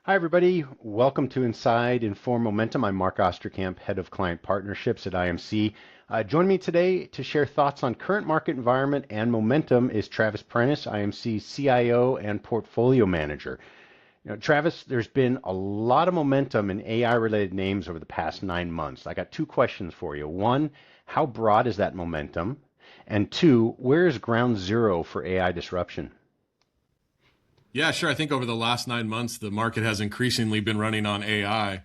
Hi, everybody. Welcome to Inside Inform Momentum. I'm Mark Osterkamp, Head of Client Partnerships at IMC. Join me today to share thoughts on current market environment and momentum is Travis Prentice, IMC's CIO and Portfolio Manager. Travis, there's been a lot of momentum in AI-related names over the past 9 months. I got two questions for you. One, how broad is that momentum? And two, where is ground zero for AI disruption? Yeah, sure. I think over the last 9 months, the market has increasingly been running on AI.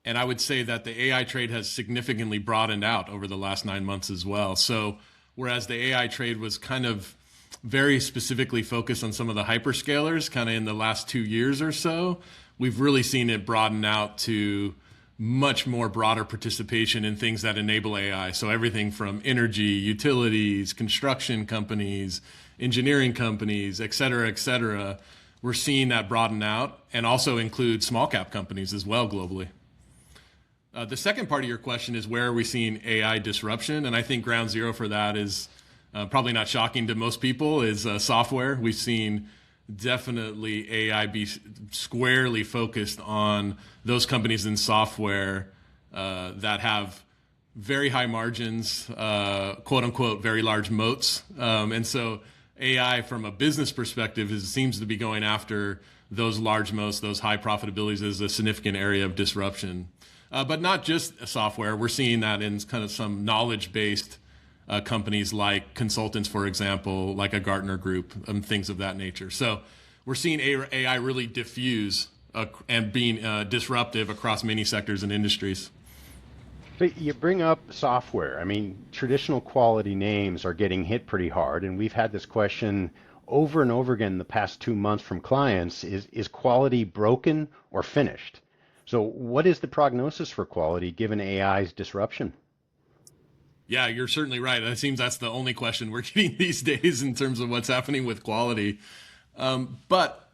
And I would say that the AI trade has significantly broadened out over the last 9 months as well. So, whereas the AI trade was kind of very specifically focused on some of the hyperscalers kind of in the last 2 years or so, we've really seen it broaden out to much more broader participation in things that enable AI. So everything from energy, utilities, construction companies, engineering companies, et cetera, et cetera. We're seeing that broaden out and also include small cap companies as well globally. The second part of your question is where are we seeing AI disruption? And I think ground zero for that is probably not shocking to most people is software. We've seen definitely AI be squarely focused on those companies in software that have very high margins, quote unquote, very large moats. And so AI from a business perspective seems to be going after those large moats, those high profitabilities as a significant area of disruption. But not just software. We're seeing that in kind of some knowledge-based companies like consultants, for example, like a Gartner Group, things of that nature. So we're seeing AI really diffuse and being disruptive across many sectors and industries. So you bring up software. I mean, traditional quality names are getting hit pretty hard, and we've had this question over and over again in the past 2 months from clients, is quality broken or finished? So what is the prognosis for quality given AI's disruption? Yeah, you're certainly right. It seems that's the only question we're getting these days in terms of what's happening with quality. But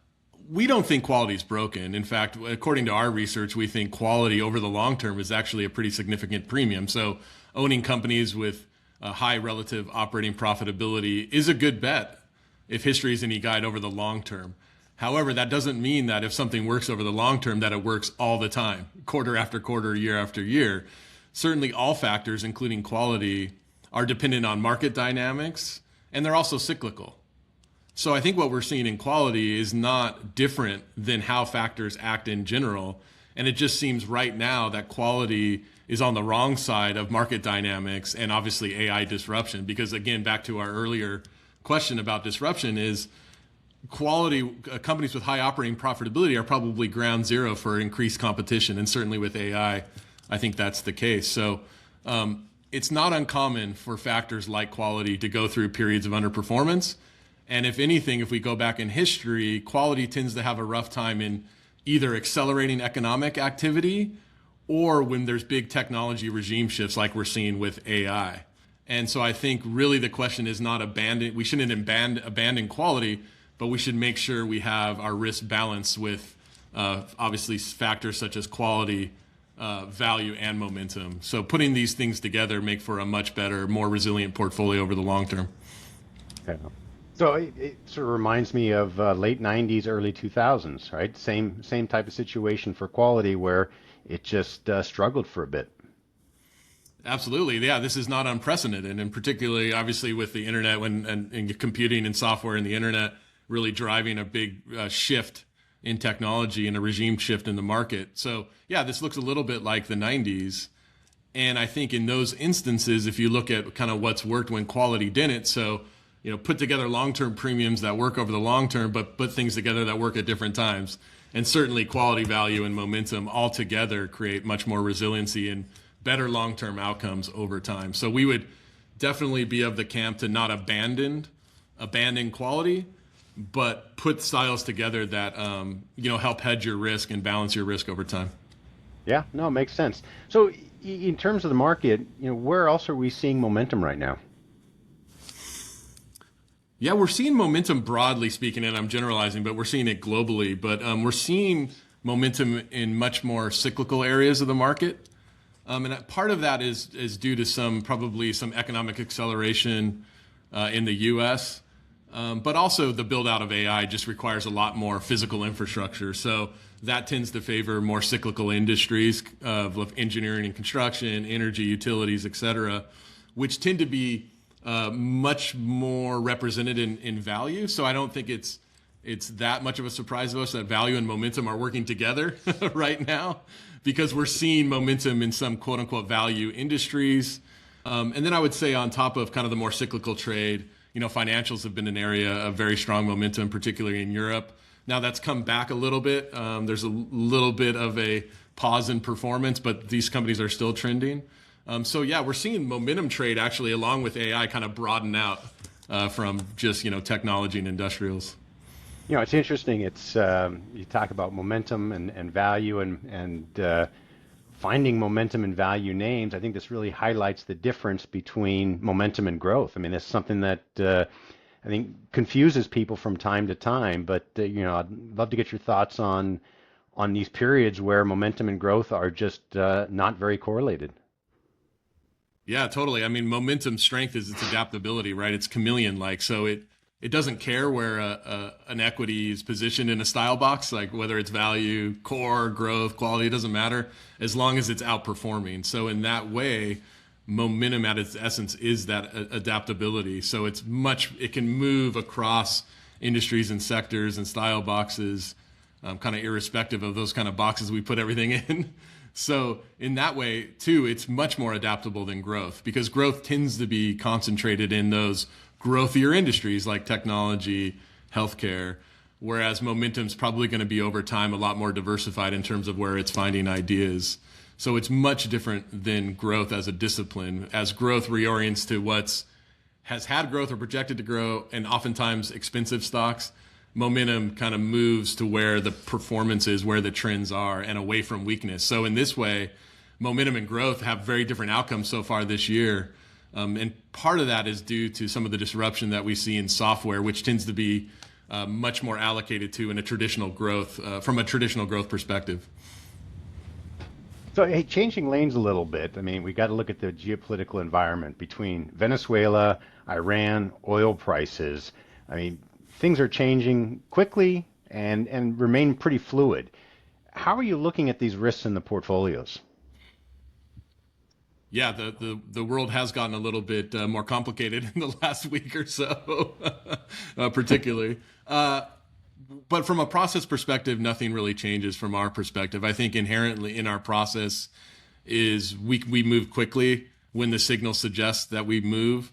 we don't think quality is broken. In fact, according to our research, we think quality over the long term is actually a pretty significant premium. So owning companies with a high relative operating profitability is a good bet if history is any guide over the long term. However, that doesn't mean that if something works over the long term, that it works all the time, quarter after quarter, year after year. Certainly all factors, including quality, are dependent on market dynamics, and they're also cyclical. So I think what we're seeing in quality is not different than how factors act in general. And it just seems right now that quality is on the wrong side of market dynamics and obviously AI disruption. Because again, back to our earlier question about disruption is quality companies with high operating profitability are probably ground zero for increased competition. And certainly with AI, I think that's the case. So it's not uncommon for factors like quality to go through periods of underperformance. And if anything, if we go back in history, quality tends to have a rough time in either accelerating economic activity or when there's big technology regime shifts like we're seeing with AI. And so I think really the question is not we shouldn't abandon quality, but we should make sure we have our risk balanced with obviously factors such as quality, value, and momentum. So putting these things together make for a much better, more resilient portfolio over the long term. Okay. So it sort of reminds me of late 90s, early 2000s, right? Same type of situation for quality where it just struggled for a bit. Absolutely. Yeah, this is not unprecedented. And particularly, obviously, with the internet and computing and software and the internet really driving a big shift in technology and a regime shift in the market. So, yeah, this looks a little bit like the 90s. And I think in those instances, if you look at kind of what's worked when quality didn't, so put together long-term premiums that work over the long term, but put things together that work at different times. And certainly quality, value, and momentum all together create much more resiliency and better long-term outcomes over time. So we would definitely be of the camp to not abandon quality, but put styles together that help hedge your risk and balance your risk over time. Yeah, no, it makes sense. So in terms of the market, where else are we seeing momentum right now? Yeah, we're seeing momentum broadly speaking, and I'm generalizing, but we're seeing it globally. But we're seeing momentum in much more cyclical areas of the market. And part of that is due to probably some economic acceleration in the U.S. But also the build out of AI just requires a lot more physical infrastructure. So that tends to favor more cyclical industries of engineering and construction, energy, utilities, et cetera, which tend to be much more represented in value. So I don't think it's that much of a surprise to us that value and momentum are working together right now, because we're seeing momentum in some quote unquote value industries. And then I would say on top of kind of the more cyclical trade, financials have been an area of very strong momentum, particularly in Europe. Now that's come back a little bit. There's a little bit of a pause in performance, but these companies are still trending. So yeah, we're seeing momentum trade actually along with AI kind of broaden out from just, technology and industrials. It's interesting. It's you talk about momentum and value and finding momentum and value names. I think this really highlights the difference between momentum and growth. I mean, it's something that I think confuses people from time to time. But I'd love to get your thoughts on these periods where momentum and growth are just not very correlated. Yeah, totally. I mean, momentum strength is its adaptability, right? It's chameleon-like, so it doesn't care where an equity is positioned in a style box, like whether it's value, core, growth, quality, it doesn't matter, as long as it's outperforming. So in that way, momentum at its essence is that adaptability. So it can move across industries and sectors and style boxes, kind of irrespective of those kind of boxes we put everything in. So in that way, too, it's much more adaptable than growth, because growth tends to be concentrated in those growthier industries like technology, healthcare, whereas momentum's probably going to be over time a lot more diversified in terms of where it's finding ideas. So it's much different than growth as a discipline, as growth reorients to has had growth or projected to grow, and oftentimes expensive stocks. Momentum kind of moves to where the performance is, where the trends are, and away from weakness. So in this way, momentum and growth have very different outcomes so far this year. And part of that is due to some of the disruption that we see in software, which tends to be much more allocated to in a traditional growth, from a traditional growth perspective. So, hey, changing lanes a little bit. I mean, we got to look at the geopolitical environment between Venezuela, Iran, oil prices. I mean, things are changing quickly and remain pretty fluid. How are you looking at these risks in the portfolios? Yeah, the world has gotten a little bit more complicated in the last week or so, particularly. But from a process perspective, nothing really changes from our perspective. I think inherently in our process is we move quickly when the signal suggests that we move.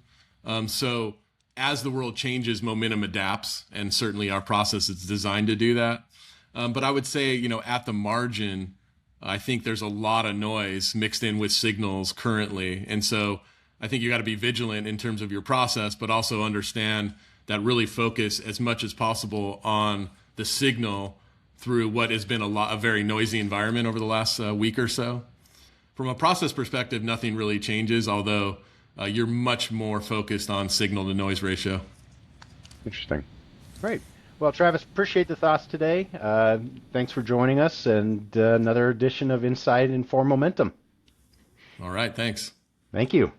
So as the world changes, momentum adapts, and certainly our process is designed to do that. But I would say, at the margin, I think there's a lot of noise mixed in with signals currently. And so I think you got to be vigilant in terms of your process, but also understand that really focus as much as possible on the signal through what has been a very noisy environment over the last week or so. From a process perspective, nothing really changes, although you're much more focused on signal to noise ratio. Interesting. Great. Well, Travis, appreciate the thoughts today. Thanks for joining us, and another edition of Insight and for Momentum. All right, thanks. Thank you.